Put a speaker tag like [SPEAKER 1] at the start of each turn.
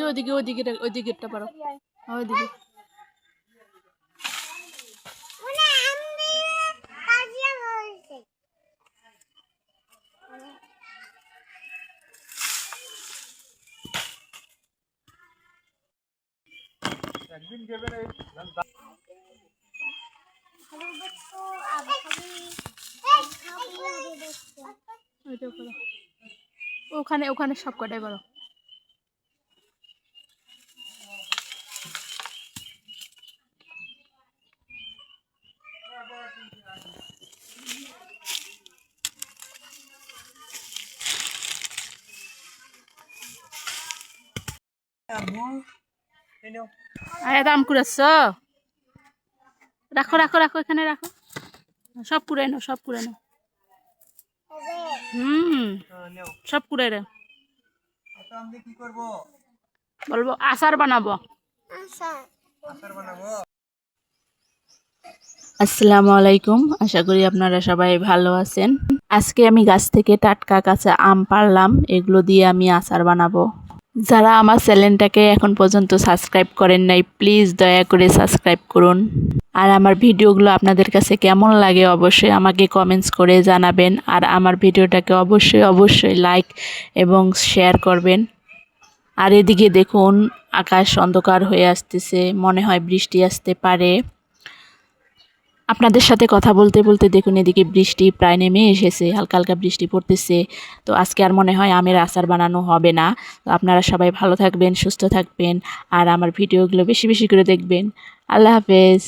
[SPEAKER 1] ওদিকে ওদিকে ওদিকেরটা পারো ওইদিকে
[SPEAKER 2] একদিন গেবে না
[SPEAKER 1] ওখানে ওখানে সব কটাই বড় আরে দাম কুড়াচ্ছ রাখো রাখো রাখো এখানে রাখো সব কুড়াই নাও সব কুড়াই নাও সব কুড়াই নাও
[SPEAKER 2] কি করব
[SPEAKER 1] বলবো আচার বানাবো আসসালামু আলাইকুম আশা করি আপনারা সবাই ভালো আছেন আজকে আমি গাছ থেকে টাটকা কাঁচা আম পাড়লাম এগুলো দিয়ে আমি আচার বানাবো যারা আমার চ্যানেলটাকে এখন পর্যন্ত সাবস্ক্রাইব করেন নাই প্লিজ দয়া করে সাবস্ক্রাইব করুন আর আমার ভিডিওগুলো আপনাদের কাছে কেমন লাগে অবশ্যই আমাকে কমেন্টস করে জানাবেন আর আমার ভিডিওটাকে অবশ্যই লাইক এবং শেয়ার করবেন আর এদিকে দেখুন আকাশ অন্ধকার হয়ে আসতেছে মনে হয় বৃষ্টি আসতে পারে আপনাদের সাথে কথা বলতে বলতে দেখুন এদিকে বৃষ্টি প্রায় নেমে এসেছে হালকা হালকা বৃষ্টি পড়তেছে তো আজকে আর মনে হয় আমের আচার বানানো হবে না তো আপনারা সবাই ভালো থাকবেন সুস্থ থাকবেন আর আমার ভিডিওগুলো বেশি বেশি করে দেখবেন আল্লাহ হাফেজ